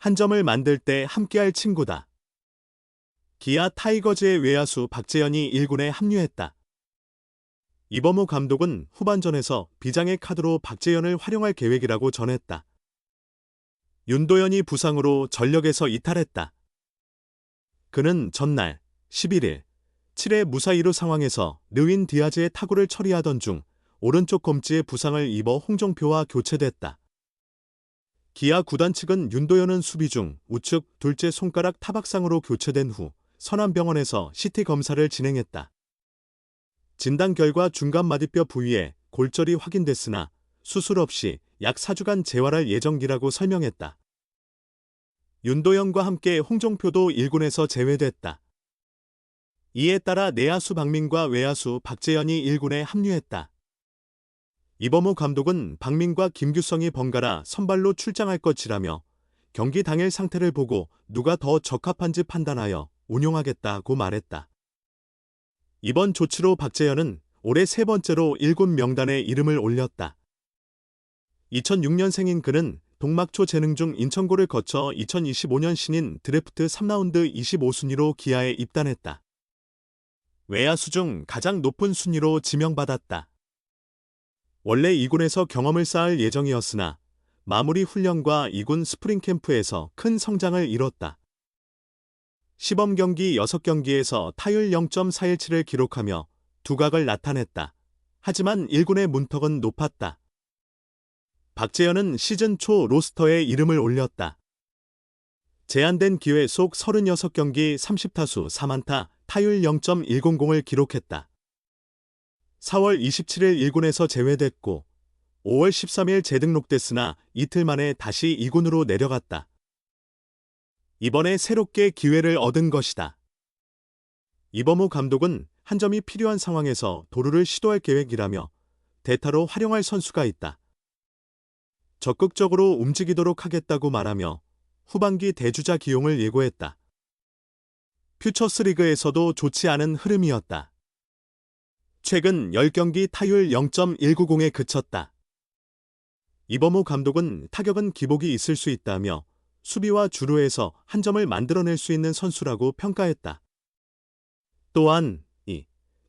한 점을 만들 때 함께할 친구다. 기아 타이거즈의 외야수 박재현이 1군에 합류했다. 이범우 감독은 후반전에서 비장의 카드로 박재현을 활용할 계획이라고 전했다. 윤도현이 부상으로 전력에서 이탈했다. 그는 전날 11일 7회 무사 2루 상황에서 르윈 디아즈의 타구를 처리하던 중 오른쪽 검지에 부상을 입어 홍정표와 교체됐다. 기아 구단 측은 윤도현은 수비 중 우측 둘째 손가락 타박상으로 교체된 후 선암병원에서 CT 검사를 진행했다. 진단 결과 중간 마디뼈 부위에 골절이 확인됐으나 수술 없이 약 4주간 재활할 예정이라고 설명했다. 윤도현과 함께 홍정표도 1군에서 제외됐다. 이에 따라 내야수 박민과 외야수 박재현이 1군에 합류했다. 이범우 감독은 박민과 김규성이 번갈아 선발로 출장할 것이라며 경기 당일 상태를 보고 누가 더 적합한지 판단하여 운용하겠다고 말했다. 이번 조치로 박재현은 올해 세 번째로 1군 명단에 이름을 올렸다. 2006년생인 그는 동막초 재능 중 인천고를 거쳐 2025년 신인 드래프트 3라운드 25순위로 기아에 입단했다. 외야수 중 가장 높은 순위로 지명받았다. 원래 2군에서 경험을 쌓을 예정이었으나 마무리 훈련과 2군 스프링 캠프에서 큰 성장을 이뤘다. 시범 경기 6경기에서 타율 0.417을 기록하며 두각을 나타냈다. 하지만 1군의 문턱은 높았다. 박재현은 시즌 초 로스터에 이름을 올렸다. 제한된 기회 속 36경기 30타수 4안타 타율 0.100을 기록했다. 4월 27일 1군에서 제외됐고 5월 13일 재등록됐으나 이틀 만에 다시 2군으로 내려갔다. 이번에 새롭게 기회를 얻은 것이다. 이범우 감독은 한 점이 필요한 상황에서 도루를 시도할 계획이라며 대타로 활용할 선수가 있다. 적극적으로 움직이도록 하겠다고 말하며 후반기 대주자 기용을 예고했다. 퓨처스리그에서도 좋지 않은 흐름이었다. 최근 10경기 타율 0.190에 그쳤다. 이범우 감독은 타격은 기복이 있을 수 있다며 수비와 주루에서 한 점을 만들어낼 수 있는 선수라고 평가했다. 또한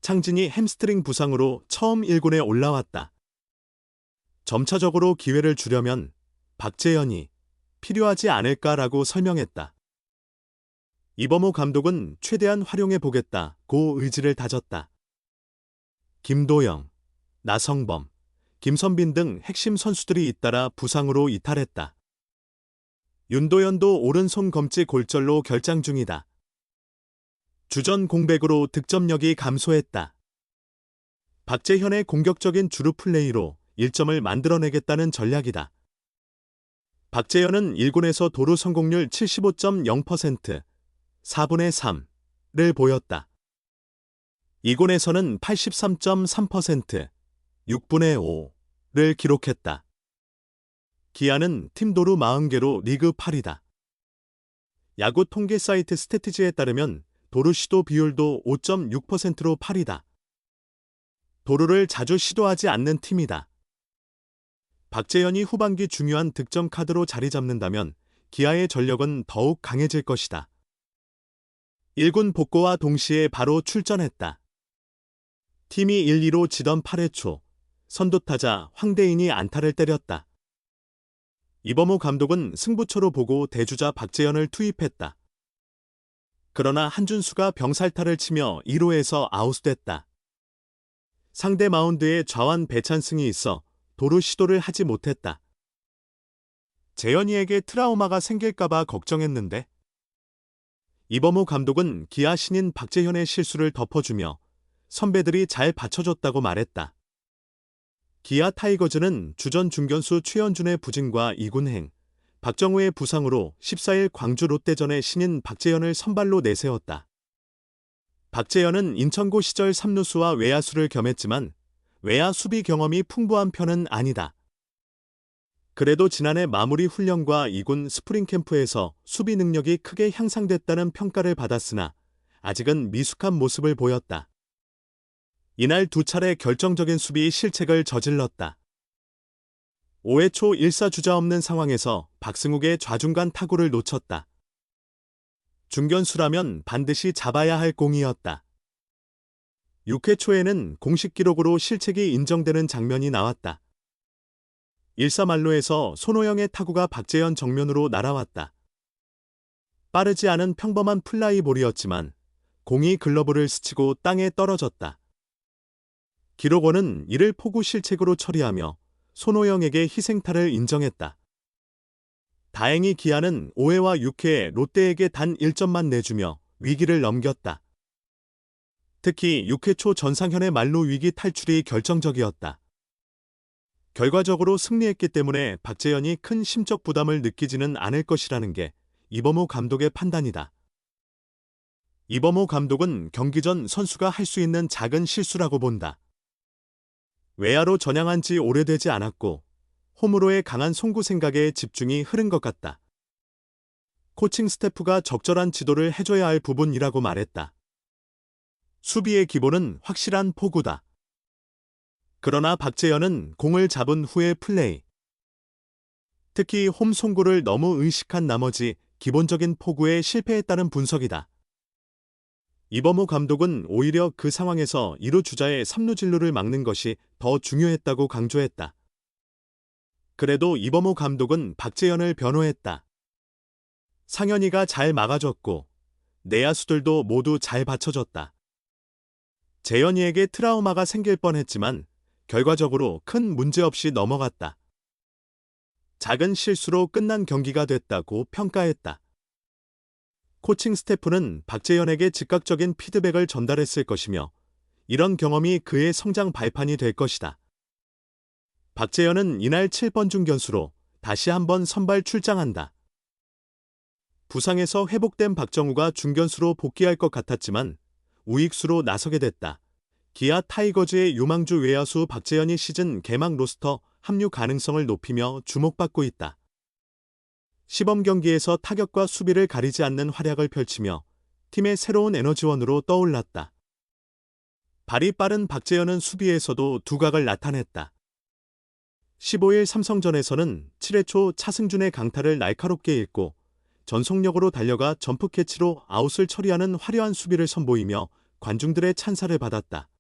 창진이 햄스트링 부상으로 처음 1군에 올라왔다. 점차적으로 기회를 주려면 박재현이 필요하지 않을까라고 설명했다. 이범우 감독은 최대한 활용해 보겠다고 의지를 다졌다. 김도영, 나성범, 김선빈 등 핵심 선수들이 잇따라 부상으로 이탈했다. 윤도현도 오른손 검지 골절로 결장 중이다. 주전 공백으로 득점력이 감소했다. 박재현의 공격적인 주루 플레이로 1점을 만들어내겠다는 전략이다. 박재현은 1군에서 도루 성공률 75.0%, 4분의 3를 보였다. 2군에서는 83.3%, 6분의 5를 기록했다. 기아는 팀 도루 40개로 리그 8위다. 야구 통계 사이트 스태티지에 따르면 도루 시도 비율도 5.6%로 8위다. 도루를 자주 시도하지 않는 팀이다. 박재현이 후반기 중요한 득점 카드로 자리 잡는다면 기아의 전력은 더욱 강해질 것이다. 1군 복고와 동시에 바로 출전했다. 팀이 1-2로 지던 8회 초 선두타자 황대인이 안타를 때렸다. 이범우 감독은 승부처로 보고 대주자 박재현을 투입했다. 그러나 한준수가 병살타를 치며 1루에서 아웃됐다. 상대 마운드에 좌완 배찬승이 있어 도루 시도를 하지 못했다. 재현이에게 트라우마가 생길까봐 걱정했는데 이범우 감독은 기아 신인 박재현의 실수를 덮어주며 선배들이 잘 받쳐줬다고 말했다. 기아 타이거즈는 주전 중견수 최현준의 부진과 2군행, 박정우의 부상으로 14일 광주 롯데전에 신인 박재현을 선발로 내세웠다. 박재현은 인천고 시절 3루수와 외야수를 겸했지만 외야 수비 경험이 풍부한 편은 아니다. 그래도 지난해 마무리 훈련과 2군 스프링 캠프에서 수비 능력이 크게 향상됐다는 평가를 받았으나 아직은 미숙한 모습을 보였다. 이날 두 차례 결정적인 수비 실책을 저질렀다. 5회 초 1사 주자 없는 상황에서 박승욱의 좌중간 타구를 놓쳤다. 중견수라면 반드시 잡아야 할 공이었다. 6회 초에는 공식 기록으로 실책이 인정되는 장면이 나왔다. 1사 만루에서 손호영의 타구가 박재현 정면으로 날아왔다. 빠르지 않은 평범한 플라이볼이었지만 공이 글러브를 스치고 땅에 떨어졌다. 기록원은 이를 포구 실책으로 처리하며 손호영에게 희생타를 인정했다. 다행히 기아는 5회와 6회에 롯데에게 단 1점만 내주며 위기를 넘겼다. 특히 6회 초 전상현의 말루 위기 탈출이 결정적이었다. 결과적으로 승리했기 때문에 박재현이 큰 심적 부담을 느끼지는 않을 것이라는 게 이범호 감독의 판단이다. 이범호 감독은 경기 전 선수가 할 수 있는 작은 실수라고 본다. 외야로 전향한 지 오래되지 않았고 홈으로의 강한 송구 생각에 집중이 흐른 것 같다. 코칭 스태프가 적절한 지도를 해줘야 할 부분이라고 말했다. 수비의 기본은 확실한 포구다. 그러나 박재현은 공을 잡은 후의 플레이, 특히 홈 송구를 너무 의식한 나머지 기본적인 포구에 실패했다는 분석이다. 이범호 감독은 오히려 그 상황에서 2루 주자의 3루 진루를 막는 것이 더 중요했다고 강조했다. 그래도 이범호 감독은 박재현을 변호했다. 상현이가 잘 막아줬고 내야수들도 모두 잘 받쳐줬다. 재현이에게 트라우마가 생길 뻔했지만 결과적으로 큰 문제 없이 넘어갔다. 작은 실수로 끝난 경기가 됐다고 평가했다. 코칭 스태프는 박재현에게 즉각적인 피드백을 전달했을 것이며 이런 경험이 그의 성장 발판이 될 것이다. 박재현은 이날 7번 중견수로 다시 한번 선발 출장한다. 부상에서 회복된 박정우가 중견수로 복귀할 것 같았지만 우익수로 나서게 됐다. 기아 타이거즈의 유망주 외야수 박재현이 시즌 개막 로스터 합류 가능성을 높이며 주목받고 있다. 시범 경기에서 타격과 수비를 가리지 않는 활약을 펼치며 팀의 새로운 에너지원으로 떠올랐다. 발이 빠른 박재현은 수비에서도 두각을 나타냈다. 15일 삼성전에서는 7회 초 차승준의 강타를 날카롭게 읽고 전속력으로 달려가 점프 캐치로 아웃을 처리하는 화려한 수비를 선보이며 관중들의 찬사를 받았다.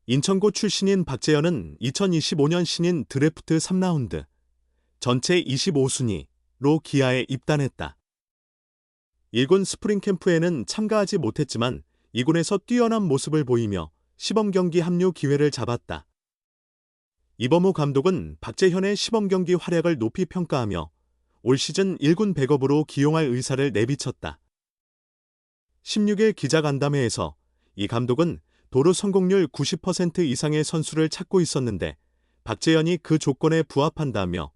인천고 출신인 박재현은 2025년 신인 드래프트 3라운드, 전체 25순위로 기아에 입단했다. 1군 스프링 캠프에는 참가하지 못했지만 2군에서 뛰어난 모습을 보이며 시범경기 합류 기회를 잡았다. 이범호 감독은 박재현의 시범경기 활약을 높이 평가하며 올 시즌 1군 백업으로 기용할 의사를 내비쳤다. 16일 기자간담회에서 이 감독은 도루 성공률 90% 이상의 선수를 찾고 있었는데 박재현이 그 조건에 부합한다며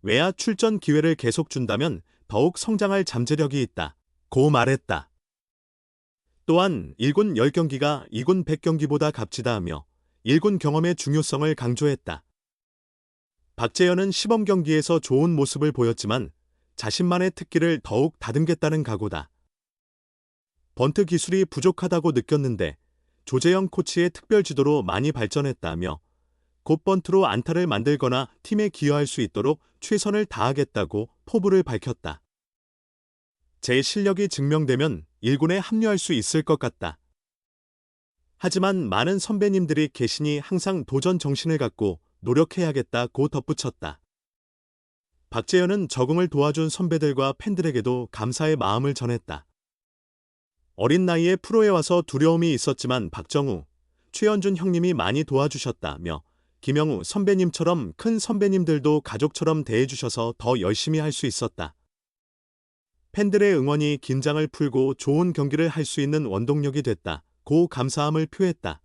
외야 출전 기회를 계속 준다면 더욱 성장할 잠재력이 있다. 고 말했다. 또한 1군 10경기가 2군 100경기보다 값지다하며 1군 경험의 중요성을 강조했다. 박재현은 시범 경기에서 좋은 모습을 보였지만 자신만의 특기를 더욱 다듬겠다는 각오다. 번트 기술이 부족하다고 느꼈는데 조재영 코치의 특별 지도로 많이 발전했다며 곧 번트로 안타를 만들거나 팀에 기여할 수 있도록 최선을 다하겠다고 포부를 밝혔다. 제 실력이 증명되면 1군에 합류할 수 있을 것 같다. 하지만 많은 선배님들이 계시니 항상 도전 정신을 갖고 노력해야겠다고 덧붙였다. 박재현은 적응을 도와준 선배들과 팬들에게도 감사의 마음을 전했다. 어린 나이에 프로에 와서 두려움이 있었지만 박정우, 최현준 형님이 많이 도와주셨다며 김영우 선배님처럼 큰 선배님들도 가족처럼 대해주셔서 더 열심히 할 수 있었다. 팬들의 응원이 긴장을 풀고 좋은 경기를 할 수 있는 원동력이 됐다. 고 감사함을 표했다.